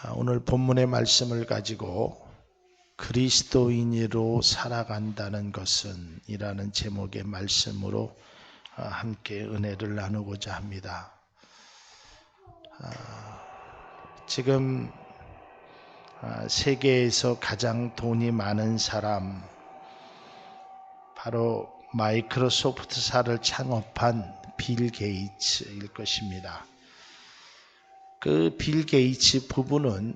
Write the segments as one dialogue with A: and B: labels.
A: 오늘 본문의 말씀을 가지고 그리스도인으로 살아간다는 것은 이라는 제목의 말씀으로 함께 은혜를 나누고자 합니다. 지금 세계에서 가장 돈이 많은 사람, 바로 마이크로소프트사를 창업한 빌 게이츠일 것입니다. 그 빌 게이츠 부부는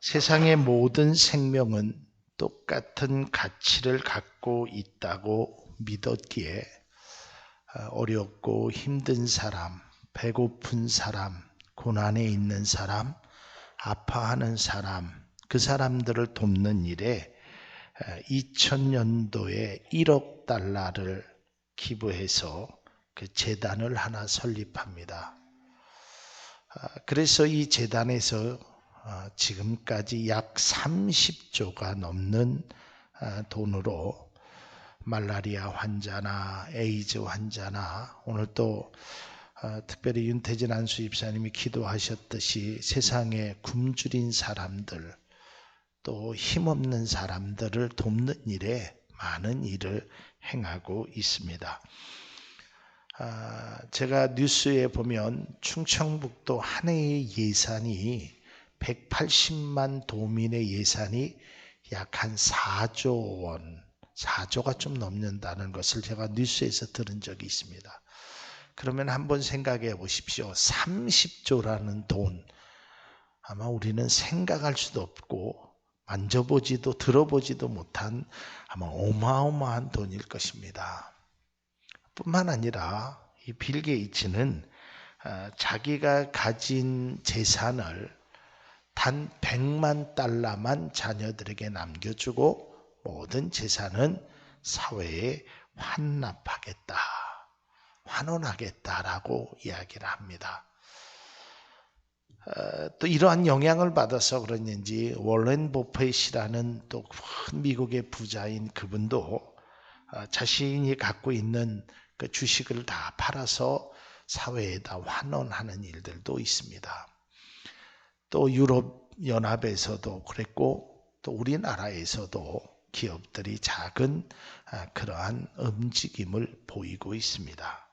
A: 세상의 모든 생명은 똑같은 가치를 갖고 있다고 믿었기에 어렵고 힘든 사람, 배고픈 사람, 고난에 있는 사람, 아파하는 사람, 그 사람들을 돕는 일에 2000년도에 1억 달러를 기부해서 그 재단을 하나 설립합니다. 그래서 이 재단에서 지금까지 약 30조가 넘는 돈으로 말라리아 환자나 에이즈 환자나 오늘 또 특별히 윤태진 안수 집사님이 기도하셨듯이 세상에 굶주린 사람들 또 힘없는 사람들을 돕는 일에 많은 일을 행하고 있습니다. 제가 뉴스에 보면 충청북도 한 해의 예산이 180만 도민의 예산이 약 한 4조 원, 4조가 좀 넘는다는 것을 제가 뉴스에서 들은 적이 있습니다. 그러면 한번 생각해 보십시오. 30조라는 돈, 아마 우리는 생각할 수도 없고 만져보지도 들어보지도 못한 아마 어마어마한 돈일 것입니다. 뿐만 아니라 이 빌 게이츠는 자기가 가진 재산을 단 100만 달러만 자녀들에게 남겨주고 모든 재산은 사회에 환원하겠다라고 이야기를 합니다. 또 이러한 영향을 받아서 그런지 워렌 버핏이라는 또 큰 미국의 부자인 그분도 자신이 갖고 있는 그 주식을 다 팔아서 사회에다 환원하는 일들도 있습니다. 또 유럽 연합에서도 그랬고 또 우리나라에서도 기업들이 작은 그러한 움직임을 보이고 있습니다.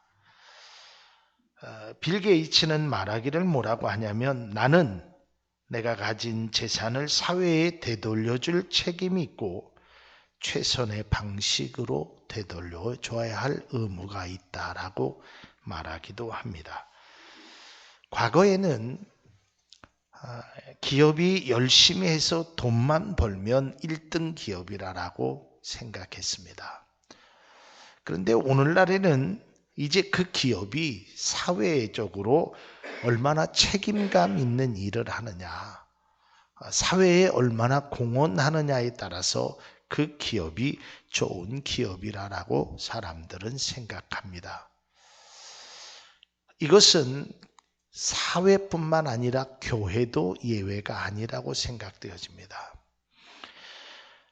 A: 빌 게이츠는 말하기를 뭐라고 하냐면 나는 내가 가진 재산을 사회에 되돌려줄 책임이 있고 최선의 방식으로 되돌려줘야 할 의무가 있다라고 말하기도 합니다. 과거에는 기업이 열심히 해서 돈만 벌면 1등 기업이라고 생각했습니다. 그런데 오늘날에는 이제 그 기업이 사회적으로 얼마나 책임감 있는 일을 하느냐, 사회에 얼마나 공헌하느냐에 따라서 그 기업이 좋은 기업이라고 사람들은 생각합니다. 이것은 사회뿐만 아니라 교회도 예외가 아니라고 생각되어집니다.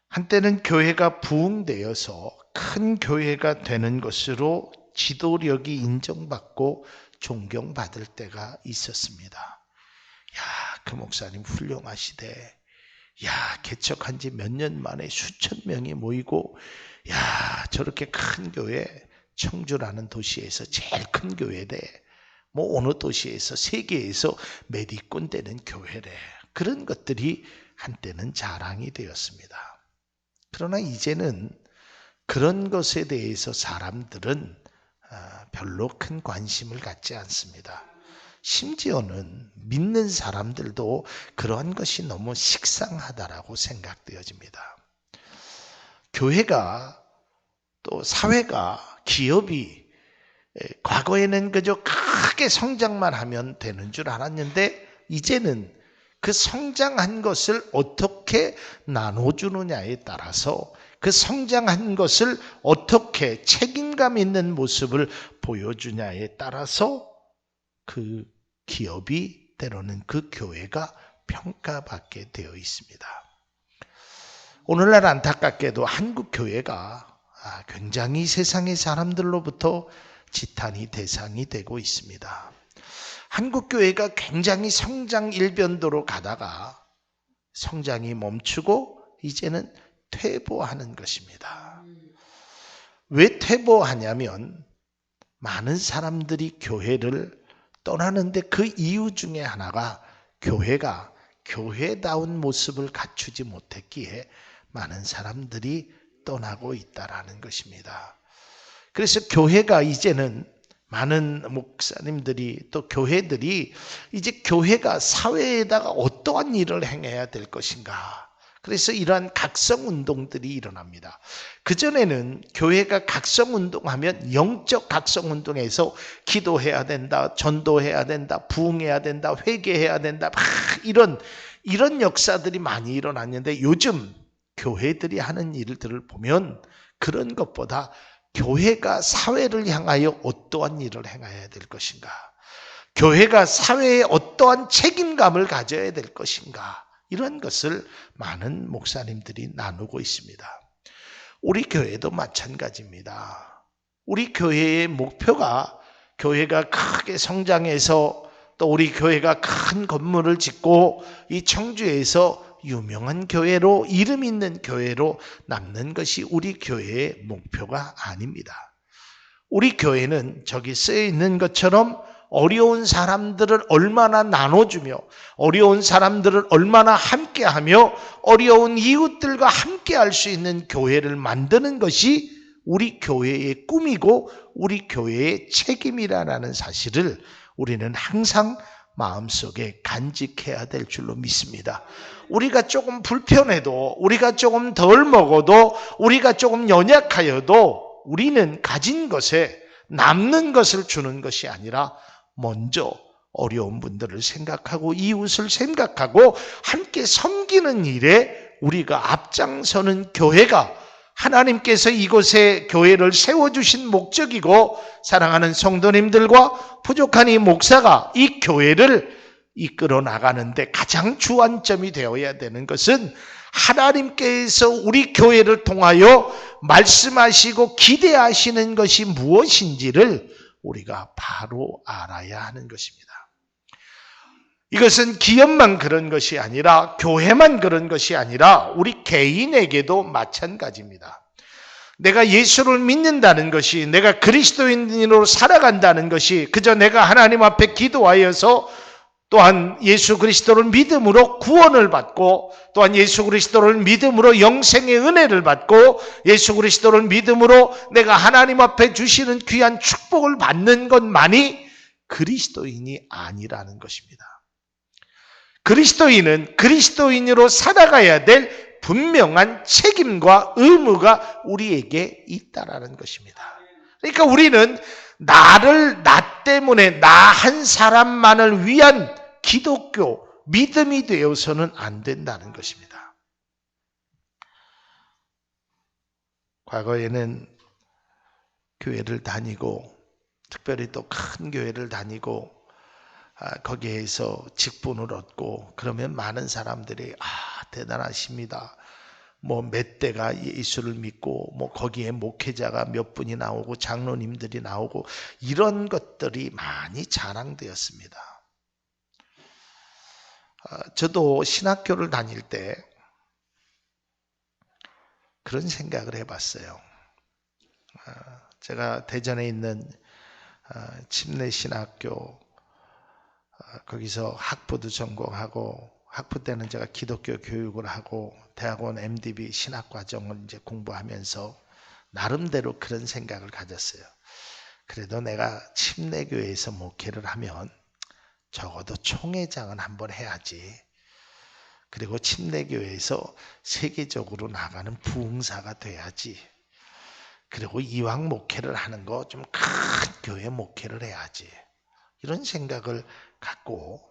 A: 한때는 교회가 부흥되어서 큰 교회가 되는 것으로 지도력이 인정받고 존경받을 때가 있었습니다. 야, 그 목사님 훌륭하시대. 야, 개척한 지 몇 년 만에 수천 명이 모이고, 야, 저렇게 큰 교회, 청주라는 도시에서 제일 큰 교회래. 뭐 어느 도시에서 세계에서 몇 위권 되는 교회래. 그런 것들이 한때는 자랑이 되었습니다. 그러나 이제는 그런 것에 대해서 사람들은 별로 큰 관심을 갖지 않습니다. 심지어는 믿는 사람들도 그러한 것이 너무 식상하다라고 생각되어집니다. 교회가 또 사회가 기업이 과거에는 그저 크게 성장만 하면 되는 줄 알았는데 이제는 그 성장한 것을 어떻게 나눠주느냐에 따라서 그 성장한 것을 어떻게 책임감 있는 모습을 보여주냐에 따라서 그 기업이 때로는 그 교회가 평가받게 되어 있습니다. 오늘날 안타깝게도 한국 교회가 굉장히 세상의 사람들로부터 지탄이 대상이 되고 있습니다. 한국교회가 굉장히 성장 일변도로 가다가 성장이 멈추고 이제는 퇴보하는 것입니다. 왜 퇴보하냐면 많은 사람들이 교회를 떠나는데 그 이유 중에 하나가 교회가 교회다운 모습을 갖추지 못했기에 많은 사람들이 떠나고 있다라는 것입니다. 그래서 교회가 이제는 많은 목사님들이 또 교회들이 이제 교회가 사회에다가 어떠한 일을 행해야 될 것인가. 그래서 이러한 각성운동들이 일어납니다. 그전에는 교회가 각성운동하면 영적 각성운동에서 기도해야 된다, 전도해야 된다, 부흥해야 된다, 회개해야 된다, 막 이런 역사들이 많이 일어났는데 요즘 교회들이 하는 일들을 보면 그런 것보다 교회가 사회를 향하여 어떠한 일을 행해야 될 것인가, 교회가 사회에 어떠한 책임감을 가져야 될 것인가, 이런 것을 많은 목사님들이 나누고 있습니다. 우리 교회도 마찬가지입니다. 우리 교회의 목표가 교회가 크게 성장해서 또 우리 교회가 큰 건물을 짓고 이 청주에서 유명한 교회로, 이름 있는 교회로 남는 것이 우리 교회의 목표가 아닙니다. 우리 교회는 저기 쓰여 있는 것처럼 어려운 사람들을 얼마나 나눠주며 어려운 사람들을 얼마나 함께하며 어려운 이웃들과 함께할 수 있는 교회를 만드는 것이 우리 교회의 꿈이고 우리 교회의 책임이라는 사실을 우리는 항상 마음속에 간직해야 될 줄로 믿습니다. 우리가 조금 불편해도, 우리가 조금 덜 먹어도, 우리가 조금 연약하여도 우리는 가진 것에 남는 것을 주는 것이 아니라 먼저 어려운 분들을 생각하고 이웃을 생각하고 함께 섬기는 일에 우리가 앞장서는 교회가 하나님께서 이곳에 교회를 세워주신 목적이고, 사랑하는 성도님들과 부족한 이 목사가 이 교회를 이끌어 나가는데 가장 주안점이 되어야 되는 것은 하나님께서 우리 교회를 통하여 말씀하시고 기대하시는 것이 무엇인지를 우리가 바로 알아야 하는 것입니다. 이것은 기업만 그런 것이 아니라, 교회만 그런 것이 아니라 우리 개인에게도 마찬가지입니다. 내가 예수를 믿는다는 것이, 내가 그리스도인으로 살아간다는 것이 그저 내가 하나님 앞에 기도하여서 또한 예수 그리스도를 믿음으로 구원을 받고, 또한 예수 그리스도를 믿음으로 영생의 은혜를 받고, 예수 그리스도를 믿음으로 내가 하나님 앞에 주시는 귀한 축복을 받는 것만이 그리스도인이 아니라는 것입니다. 그리스도인은 그리스도인으로 살아가야 될 분명한 책임과 의무가 우리에게 있다라는 것입니다. 그러니까 우리는 나 때문에 나 한 사람만을 위한 기독교, 믿음이 되어서는 안 된다는 것입니다. 과거에는 교회를 다니고, 특별히 또 큰 교회를 다니고 거기에서 직분을 얻고 그러면 많은 사람들이 대단하십니다. 뭐 몇 대가 예수를 믿고 뭐 거기에 목회자가 몇 분이 나오고 장로님들이 나오고 이런 것들이 많이 자랑되었습니다. 저도 신학교를 다닐 때 그런 생각을 해봤어요. 제가 대전에 있는 침례신학교 거기서 학부도 전공하고, 학부 때는 제가 기독교 교육을 하고 대학원 MDB 신학과정을 이제 공부하면서 나름대로 그런 생각을 가졌어요. 그래도 내가 침례교회에서 목회를 하면 적어도 총회장은 한번 해야지. 그리고 침례교회에서 세계적으로 나가는 부흥사가 돼야지. 그리고 이왕 목회를 하는 거 좀 큰 교회 목회를 해야지. 이런 생각을 갖고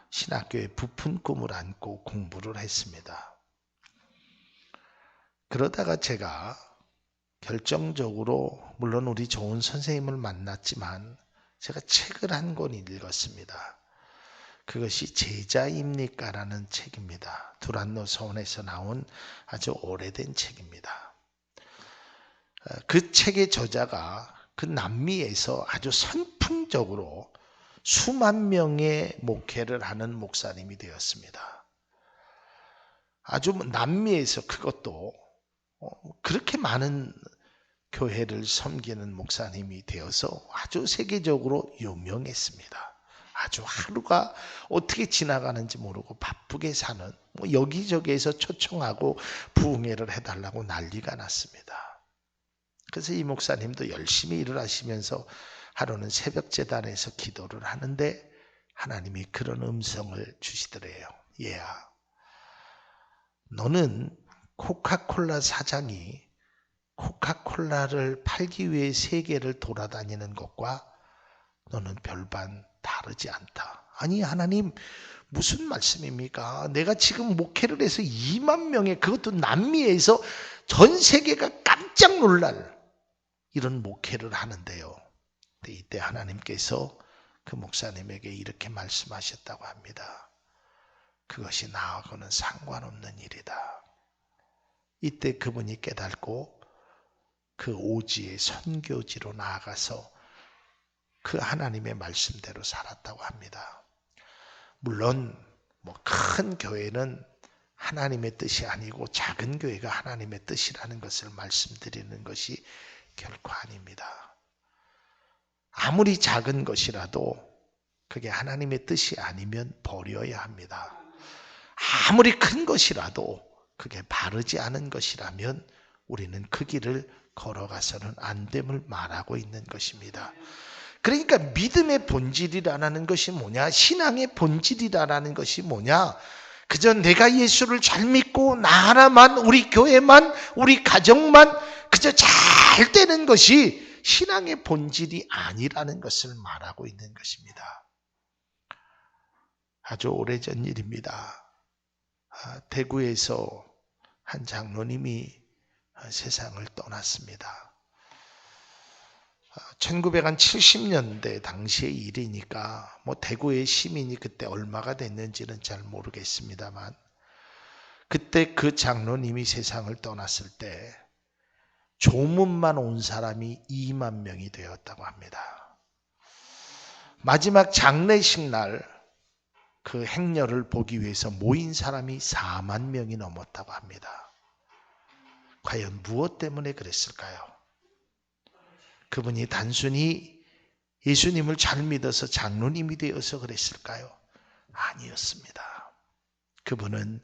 A: 신학교에 부푼 꿈을 안고 공부를 했습니다. 그러다가 제가 결정적으로, 물론 우리 좋은 선생님을 만났지만 제가 책을 한 권 읽었습니다. 그것이 제자입니까? 라는 책입니다. 두란노 서원에서 나온 아주 오래된 책입니다. 그 책의 저자가 그 남미에서 아주 선풍적으로 수만 명의 목회를 하는 목사님이 되었습니다. 아주 남미에서 그것도 그렇게 많은 교회를 섬기는 목사님이 되어서 아주 세계적으로 유명했습니다. 아주 하루가 어떻게 지나가는지 모르고 바쁘게 사는, 여기저기에서 초청하고 부흥회를 해달라고 난리가 났습니다. 그래서 이 목사님도 열심히 일을 하시면서 하루는 새벽 제단에서 기도를 하는데 하나님이 그런 음성을 주시더래요. 얘야, 너는 코카콜라 사장이 코카콜라를 팔기 위해 세계를 돌아다니는 것과 너는 별반 다르지 않다. 아니 하나님, 무슨 말씀입니까? 내가 지금 목회를 해서 2만 명의, 그것도 남미에서 전 세계가 깜짝 놀랄 이런 목회를 하는데요. 근데 이때 하나님께서 그 목사님에게 이렇게 말씀하셨다고 합니다. 그것이 나하고는 상관없는 일이다. 이때 그분이 깨닫고 그 오지의 선교지로 나아가서 그 하나님의 말씀대로 살았다고 합니다. 물론 큰 교회는 하나님의 뜻이 아니고 작은 교회가 하나님의 뜻이라는 것을 말씀드리는 것이 결코 아닙니다. 아무리 작은 것이라도 그게 하나님의 뜻이 아니면 버려야 합니다. 아무리 큰 것이라도 그게 바르지 않은 것이라면 우리는 그 길을 걸어가서는 안 됨을 말하고 있는 것입니다. 그러니까 믿음의 본질이라는 것이 뭐냐? 신앙의 본질이라는 것이 뭐냐? 그저 내가 예수를 잘 믿고 나 하나만, 우리 교회만, 우리 가정만 그저 잘 되는 것이 신앙의 본질이 아니라는 것을 말하고 있는 것입니다. 아주 오래전 일입니다. 대구에서 한 장로님이 세상을 떠났습니다. 1970년대 당시의 일이니까 대구의 시민이 그때 얼마가 됐는지는 잘 모르겠습니다만, 그때 그 장로님이 세상을 떠났을 때 조문만 온 사람이 2만 명이 되었다고 합니다. 마지막 장례식 날 그 행렬을 보기 위해서 모인 사람이 4만 명이 넘었다고 합니다. 과연 무엇 때문에 그랬을까요? 그분이 단순히 예수님을 잘 믿어서 장로님이 되어서 그랬을까요? 아니었습니다. 그분은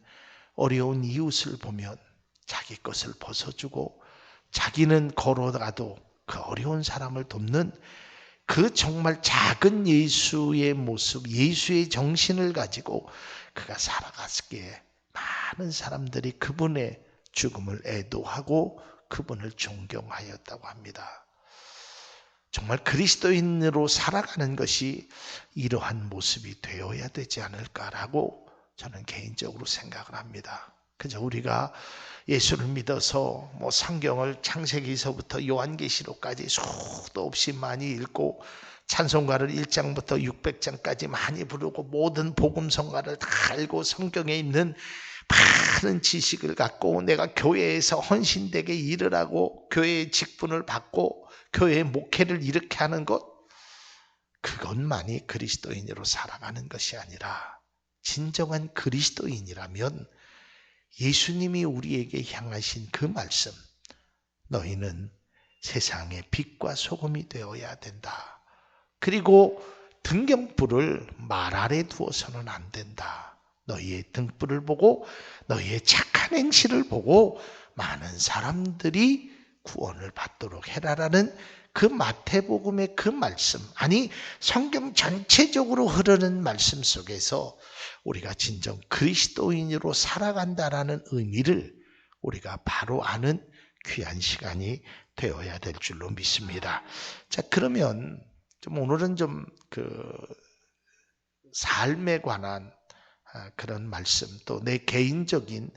A: 어려운 이웃을 보면 자기 것을 벗어주고 자기는 걸어가도 그 어려운 사람을 돕는 그 정말 작은 예수의 모습, 예수의 정신을 가지고 그가 살아갔기에 많은 사람들이 그분의 죽음을 애도하고 그분을 존경하였다고 합니다. 정말 그리스도인으로 살아가는 것이 이러한 모습이 되어야 되지 않을까라고 저는 개인적으로 생각을 합니다. 그저 우리가 예수를 믿어서 성경을 창세기서부터 요한계시록까지 수도 없이 많이 읽고 찬송가를 1장부터 600장까지 많이 부르고 모든 복음성가를 다 알고 성경에 있는 많은 지식을 갖고 내가 교회에서 헌신되게 일을 하고 교회의 직분을 받고 교회의 목회를 이렇게 하는 것, 그것만이 그리스도인으로 살아가는 것이 아니라 진정한 그리스도인이라면 예수님이 우리에게 향하신 그 말씀, 너희는 세상의 빛과 소금이 되어야 된다. 그리고 등경불을 말 아래 두어서는 안 된다. 너희의 등불을 보고 너희의 착한 행실을 보고 많은 사람들이 구원을 받도록 해라라는 그 마태복음의 그 말씀, 아니 성경 전체적으로 흐르는 말씀 속에서 우리가 진정 그리스도인으로 살아간다라는 의미를 우리가 바로 아는 귀한 시간이 되어야 될 줄로 믿습니다. 자, 그러면 오늘은 삶에 관한 그런 말씀, 또 내 개인적인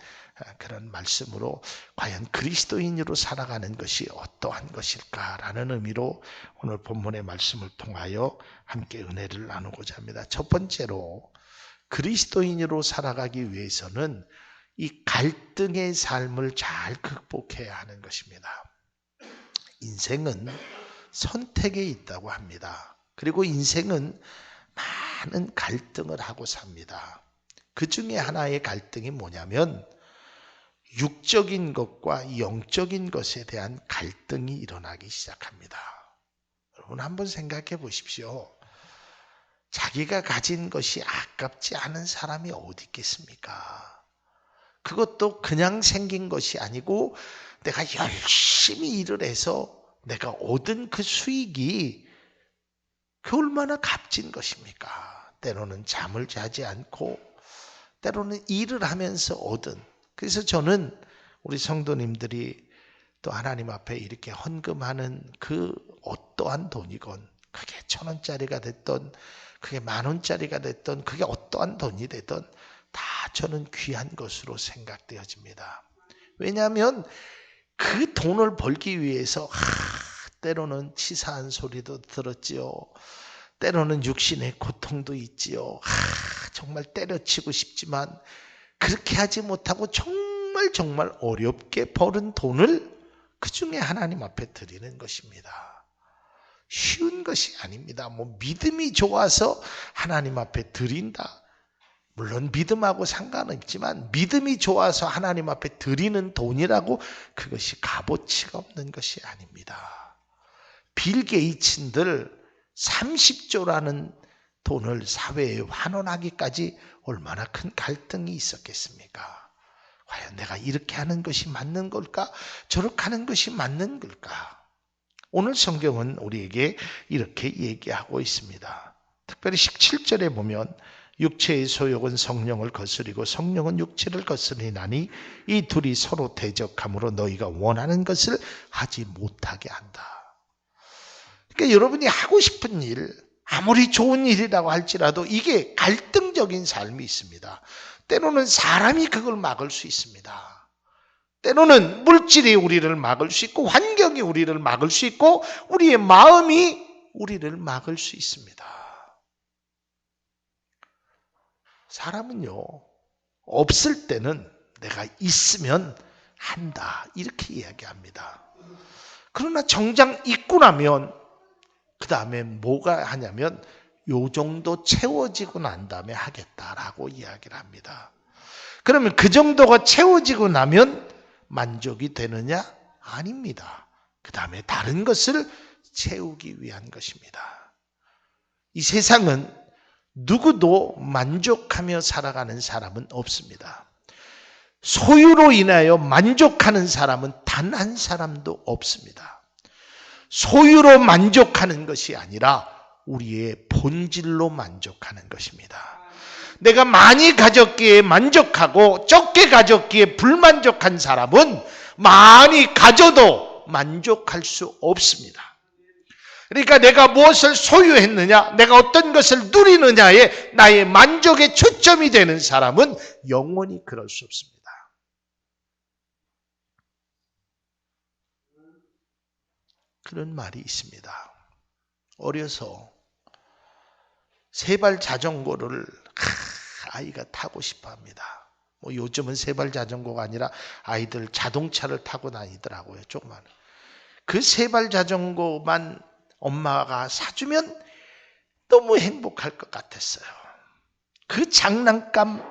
A: 그런 말씀으로 과연 그리스도인으로 살아가는 것이 어떠한 것일까라는 의미로 오늘 본문의 말씀을 통하여 함께 은혜를 나누고자 합니다. 첫 번째로 그리스도인으로 살아가기 위해서는 이 갈등의 삶을 잘 극복해야 하는 것입니다. 인생은 선택에 있다고 합니다. 그리고 인생은 많은 갈등을 하고 삽니다. 그 중에 하나의 갈등이 뭐냐면 육적인 것과 영적인 것에 대한 갈등이 일어나기 시작합니다. 여러분 한번 생각해 보십시오. 자기가 가진 것이 아깝지 않은 사람이 어디 있겠습니까? 그것도 그냥 생긴 것이 아니고 내가 열심히 일을 해서 내가 얻은 그 수익이 그 얼마나 값진 것입니까? 때로는 잠을 자지 않고 때로는 일을 하면서 얻은. 그래서 저는 우리 성도님들이 또 하나님 앞에 이렇게 헌금하는 그 어떠한 돈이건 그게 1,000원짜리가 됐던 그게 10,000원짜리가 됐던 그게 어떠한 돈이 됐던 다 저는 귀한 것으로 생각되어집니다. 왜냐하면 그 돈을 벌기 위해서 때로는 치사한 소리도 들었지요. 때로는 육신의 고통도 있지요. 정말 때려치고 싶지만 그렇게 하지 못하고 정말 어렵게 벌은 돈을 그 중에 하나님 앞에 드리는 것입니다. 쉬운 것이 아닙니다. 뭐 믿음이 좋아서 하나님 앞에 드린다. 물론 믿음하고 상관없지만 믿음이 좋아서 하나님 앞에 드리는 돈이라고 그것이 값어치가 없는 것이 아닙니다. 빌 게이츠들 30조라는 돈을 사회에 환원하기까지 얼마나 큰 갈등이 있었겠습니까? 과연 내가 이렇게 하는 것이 맞는 걸까? 저렇게 하는 것이 맞는 걸까? 오늘 성경은 우리에게 이렇게 얘기하고 있습니다. 특별히 17절에 보면 육체의 소욕은 성령을 거스리고 성령은 육체를 거스리나니 이 둘이 서로 대적함으로 너희가 원하는 것을 하지 못하게 한다. 그러니까 여러분이 하고 싶은 일, 아무리 좋은 일이라고 할지라도 이게 갈등적인 삶이 있습니다. 때로는 사람이 그걸 막을 수 있습니다. 때로는 물질이 우리를 막을 수 있고 환경이 우리를 막을 수 있고 우리의 마음이 우리를 막을 수 있습니다. 사람은요, 없을 때는 내가 있으면 한다 이렇게 이야기합니다. 그러나 정작 있고 나면 그 다음에 뭐가 하냐면 요 정도 채워지고 난 다음에 하겠다라고 이야기를 합니다. 그러면 그 정도가 채워지고 나면 만족이 되느냐? 아닙니다. 그 다음에 다른 것을 채우기 위한 것입니다. 이 세상은 누구도 만족하며 살아가는 사람은 없습니다. 소유로 인하여 만족하는 사람은 단 한 사람도 없습니다. 소유로 만족하는 것이 아니라 우리의 본질로 만족하는 것입니다. 내가 많이 가졌기에 만족하고 적게 가졌기에 불만족한 사람은 많이 가져도 만족할 수 없습니다. 그러니까 내가 무엇을 소유했느냐, 내가 어떤 것을 누리느냐에 나의 만족의 초점이 되는 사람은 영원히 그럴 수 없습니다. 그런 말이 있습니다. 어려서 세발 자전거를 아이가 타고 싶어 합니다. 뭐 요즘은 세발 자전거가 아니라 아이들 자동차를 타고 다니더라고요. 조그만. 그 세발 자전거만 엄마가 사주면 너무 행복할 것 같았어요. 그 장난감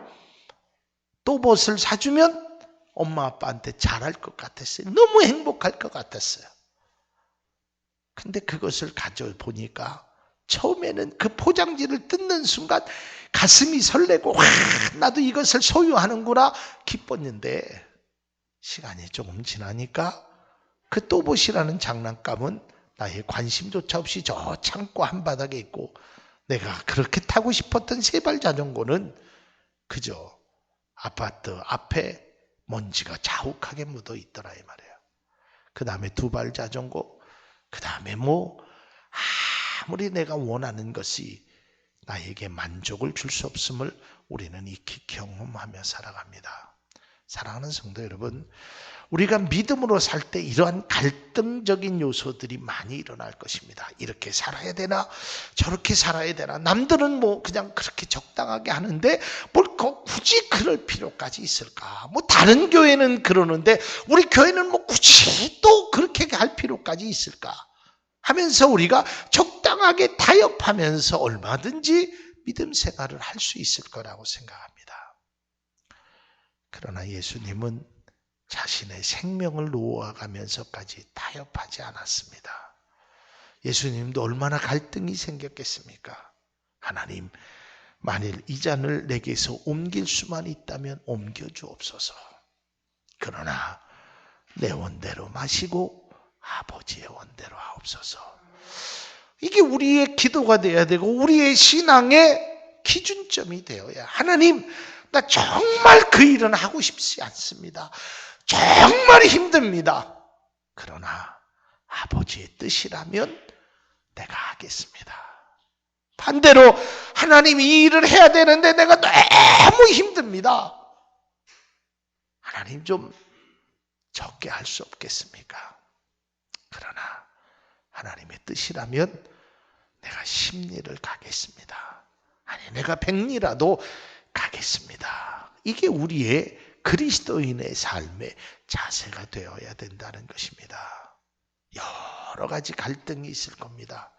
A: 또봇을 사주면 엄마 아빠한테 잘할 것 같았어요. 너무 행복할 것 같았어요. 근데 그것을 가져보니까 처음에는 그 포장지를 뜯는 순간 가슴이 설레고 나도 이것을 소유하는구나 기뻤는데 시간이 조금 지나니까 그 또봇이라는 장난감은 나의 관심조차 없이 저 창고 한바닥에 있고 내가 그렇게 타고 싶었던 세발 자전거는 그저 아파트 앞에 먼지가 자욱하게 묻어 있더라 이 말이에요. 그 다음에 두발 자전거, 그 다음에 아무리 내가 원하는 것이 나에게 만족을 줄 수 없음을 우리는 익히 경험하며 살아갑니다. 사랑하는 성도 여러분, 우리가 믿음으로 살 때 이러한 갈등적인 요소들이 많이 일어날 것입니다. 이렇게 살아야 되나 저렇게 살아야 되나. 남들은 그냥 그렇게 적당하게 하는데 뭘 굳이 그럴 필요까지 있을까. 다른 교회는 그러는데 우리 교회는 굳이 또 그렇게 할 필요까지 있을까 하면서 우리가 적당한 공평하게 타협하면서 얼마든지 믿음 생활을 할 수 있을 거라고 생각합니다. 그러나 예수님은 자신의 생명을 놓아가면서까지 타협하지 않았습니다. 예수님도 얼마나 갈등이 생겼겠습니까? 하나님, 만일 이 잔을 내게서 옮길 수만 있다면 옮겨주옵소서. 그러나 내 원대로 마시고 아버지의 원대로 하옵소서. 이게 우리의 기도가 되어야 되고 우리의 신앙의 기준점이 되어야, 하나님, 나 정말 그 일은 하고 싶지 않습니다. 정말 힘듭니다. 그러나 아버지의 뜻이라면 내가 하겠습니다. 반대로 하나님, 이 일을 해야 되는데 내가 너무 힘듭니다. 하나님, 좀 적게 할 수 없겠습니까? 그러나 하나님의 뜻이라면 내가 10리를 가겠습니다. 아니, 내가 100리라도 가겠습니다. 이게 우리의 그리스도인의 삶의 자세가 되어야 된다는 것입니다. 여러 가지 갈등이 있을 겁니다.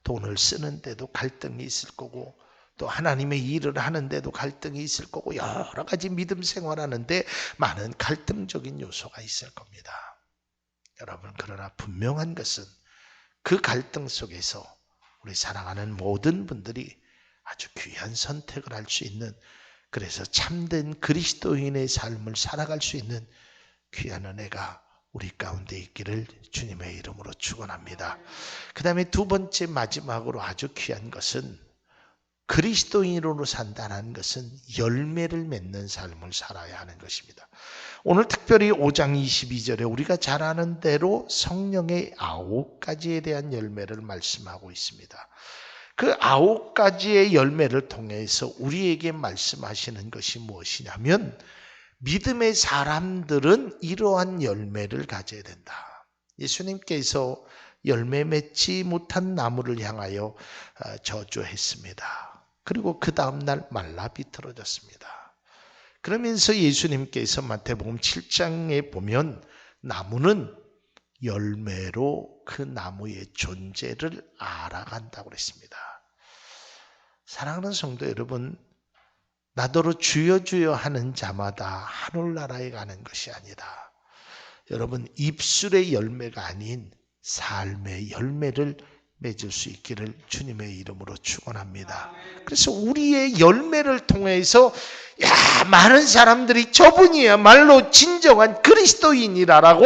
A: 돈을 쓰는데도 갈등이 있을 거고, 또 하나님의 일을 하는데도 갈등이 있을 거고, 여러 가지 믿음 생활하는데 많은 갈등적인 요소가 있을 겁니다. 여러분, 그러나 분명한 것은 그 갈등 속에서 우리 사랑하는 모든 분들이 아주 귀한 선택을 할 수 있는, 그래서 참된 그리스도인의 삶을 살아갈 수 있는 귀한 은혜가 우리 가운데 있기를 주님의 이름으로 축원합니다. 그 다음에 두 번째, 마지막으로 아주 귀한 것은, 그리스도인으로 산다는 것은 열매를 맺는 삶을 살아야 하는 것입니다. 오늘 특별히 5장 22절에 우리가 잘 아는 대로 성령의 9가지에 대한 열매를 말씀하고 있습니다. 그 9가지의 열매를 통해서 우리에게 말씀하시는 것이 무엇이냐면, 믿음의 사람들은 이러한 열매를 가져야 된다. 예수님께서 열매 맺지 못한 나무를 향하여 저주했습니다. 그리고 그 다음날 말라 비틀어졌습니다. 그러면서 예수님께서 마태복음 7장에 보면 나무는 열매로 그 나무의 존재를 알아간다고 그랬습니다. 사랑하는 성도 여러분, 나더러 주여 주여 하는 자마다 하늘나라에 가는 것이 아니라, 여러분, 입술의 열매가 아닌 삶의 열매를 맺을 수 있기를 주님의 이름으로 축원합니다. 그래서 우리의 열매를 통해서 많은 사람들이 저분이야말로 진정한 그리스도인이라고,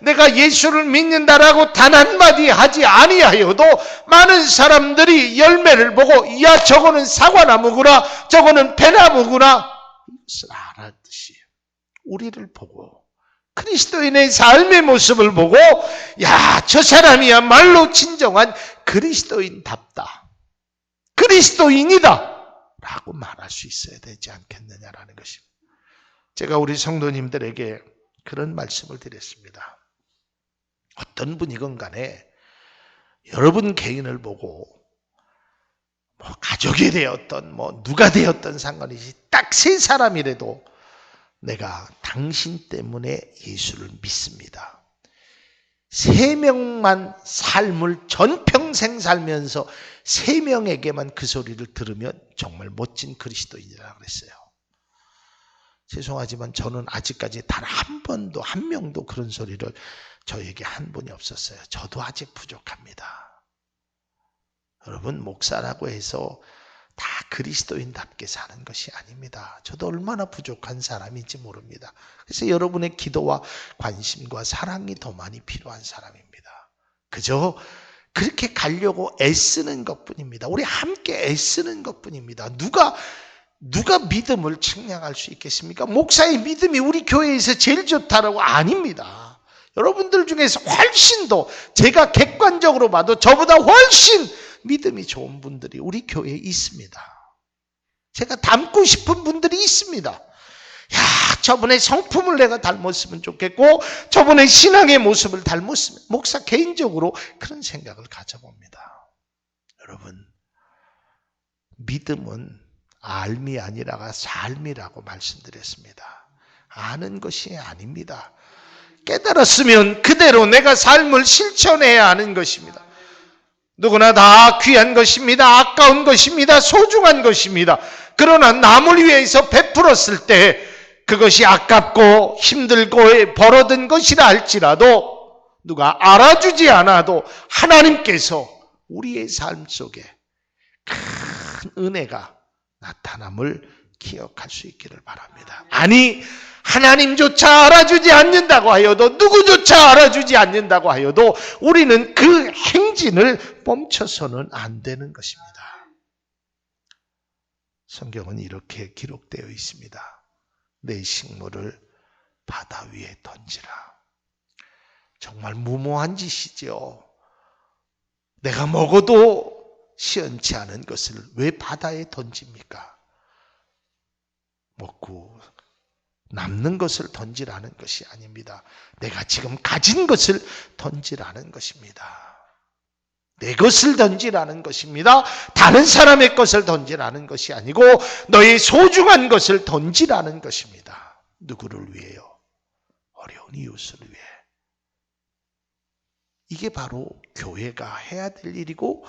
A: 내가 예수를 믿는다라고 단 한마디 하지 아니하여도 많은 사람들이 열매를 보고, 야, 저거는 사과나무구나, 저거는 배나무구나, 이것을 알았듯이 우리를 보고, 그리스도인의 삶의 모습을 보고, 야, 저 사람이야말로 진정한 그리스도인답다, 그리스도인이다 라고 말할 수 있어야 되지 않겠느냐라는 것입니다. 제가 우리 성도님들에게 그런 말씀을 드렸습니다. 어떤 분이건 간에 여러분 개인을 보고 가족이 되었던 누가 되었던 상관이지, 딱 3사람이라도 내가 당신 때문에 예수를 믿습니다. 3명만 삶을 전평생 살면서 3명에게만 그 소리를 들으면 정말 멋진 그리스도인이라고 그랬어요. 죄송하지만 저는 아직까지 단 한 번도, 한 명도 그런 소리를 저에게 한 분이 없었어요. 저도 아직 부족합니다. 여러분, 목사라고 해서 다 그리스도인답게 사는 것이 아닙니다. 저도 얼마나 부족한 사람인지 모릅니다. 그래서 여러분의 기도와 관심과 사랑이 더 많이 필요한 사람입니다. 그저 그렇게 가려고 애쓰는 것뿐입니다. 우리 함께 애쓰는 것뿐입니다. 누가 믿음을 측량할 수 있겠습니까? 목사의 믿음이 우리 교회에서 제일 좋다라고 아닙니다. 여러분들 중에서 훨씬 더, 제가 객관적으로 봐도 저보다 훨씬 믿음이 좋은 분들이 우리 교회에 있습니다. 제가 닮고 싶은 분들이 있습니다. 야, 저분의 성품을 내가 닮았으면 좋겠고, 저분의 신앙의 모습을 닮았으면, 목사 개인적으로 그런 생각을 가져봅니다. 여러분, 믿음은 알미 아니라가 삶이라고 말씀드렸습니다. 아는 것이 아닙니다. 깨달았으면 그대로 내가 삶을 실천해야 하는 것입니다. 누구나 다 귀한 것입니다. 아까운 것입니다. 소중한 것입니다. 그러나 남을 위해서 베풀었을 때 그것이 아깝고 힘들고 벌어든 것이라 할지라도 누가 알아주지 않아도 하나님께서 우리의 삶 속에 큰 은혜가 나타남을 기억할 수 있기를 바랍니다. 아니, 하나님조차 알아주지 않는다고 하여도, 누구조차 알아주지 않는다고 하여도 우리는 그 행진을 멈춰서는 안 되는 것입니다. 성경은 이렇게 기록되어 있습니다. 내 식물을 바다 위에 던지라. 정말 무모한 짓이죠. 내가 먹어도 시원치 않은 것을 왜 바다에 던집니까? 먹고 남는 것을 던지라는 것이 아닙니다. 내가 지금 가진 것을 던지라는 것입니다. 내 것을 던지라는 것입니다. 다른 사람의 것을 던지라는 것이 아니고 너의 소중한 것을 던지라는 것입니다. 누구를 위해요? 어려운 이웃을 위해. 이게 바로 교회가 해야 될 일이고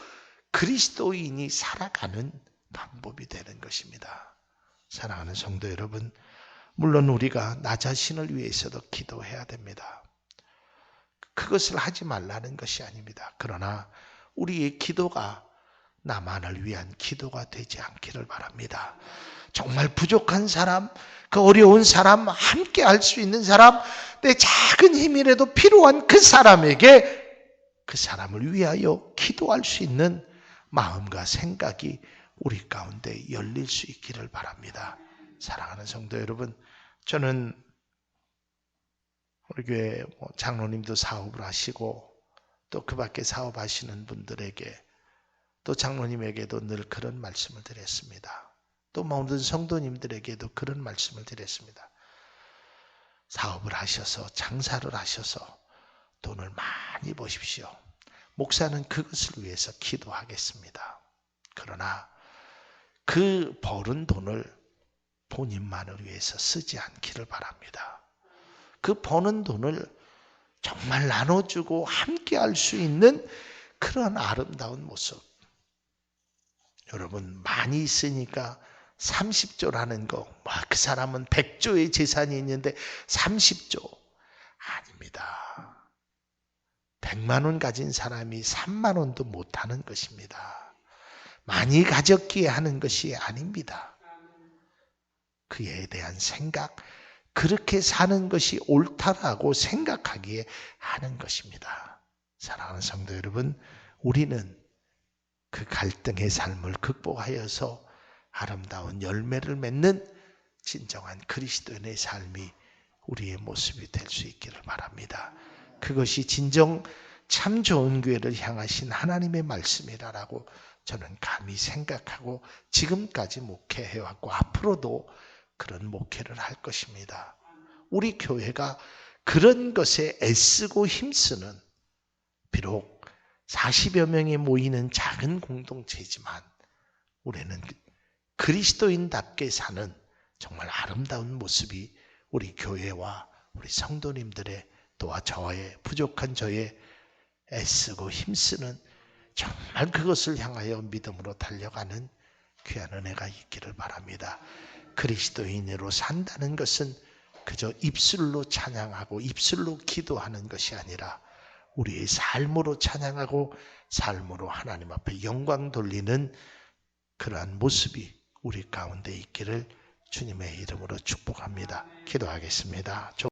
A: 그리스도인이 살아가는 방법이 되는 것입니다. 사랑하는 성도 여러분, 물론 우리가 나 자신을 위해서도 기도해야 됩니다. 그것을 하지 말라는 것이 아닙니다. 그러나 우리의 기도가 나만을 위한 기도가 되지 않기를 바랍니다. 정말 부족한 사람, 그 어려운 사람, 함께 할 수 있는 사람, 내 작은 힘이라도 필요한 그 사람에게 그 사람을 위하여 기도할 수 있는 마음과 생각이 우리 가운데 열릴 수 있기를 바랍니다. 사랑하는 성도 여러분, 저는 우리 교회 장로님도 사업을 하시고 또 그 밖에 사업하시는 분들에게 또 장로님에게도 늘 그런 말씀을 드렸습니다. 또 모든 성도님들에게도 그런 말씀을 드렸습니다. 사업을 하셔서 장사를 하셔서 돈을 많이 버십시오. 목사는 그것을 위해서 기도하겠습니다. 그러나 그 버는 돈을 본인만을 위해서 쓰지 않기를 바랍니다. 그 버는 돈을 정말 나눠주고 함께 할 수 있는 그런 아름다운 모습. 여러분, 많이 있으니까 30조라는 거, 그 사람은 100조의 재산이 있는데 30조. 아닙니다. 100만 원 가진 사람이 3만 원도 못하는 것입니다. 많이 가졌기에 하는 것이 아닙니다. 그에 대한 생각, 그렇게 사는 것이 옳다라고 생각하기에 하는 것입니다. 사랑하는 성도 여러분, 우리는 그 갈등의 삶을 극복하여서 아름다운 열매를 맺는 진정한 그리스도인의 삶이 우리의 모습이 될 수 있기를 바랍니다. 그것이 진정 참 좋은 교회를 향하신 하나님의 말씀이라고 저는 감히 생각하고 지금까지 목회해왔고 앞으로도 그런 목회를 할 것입니다. 우리 교회가 그런 것에 애쓰고 힘쓰는, 비록 40여 명이 모이는 작은 공동체지만 우리는 그리스도인답게 사는 정말 아름다운 모습이 우리 교회와 우리 성도님들의 또한 저의 부족한 저의 애쓰고 힘쓰는 정말 그것을 향하여 믿음으로 달려가는 귀한 은혜가 있기를 바랍니다. 그리스도인으로 산다는 것은 그저 입술로 찬양하고 입술로 기도하는 것이 아니라 우리의 삶으로 찬양하고 삶으로 하나님 앞에 영광 돌리는 그러한 모습이 우리 가운데 있기를 주님의 이름으로 축복합니다. 기도하겠습니다.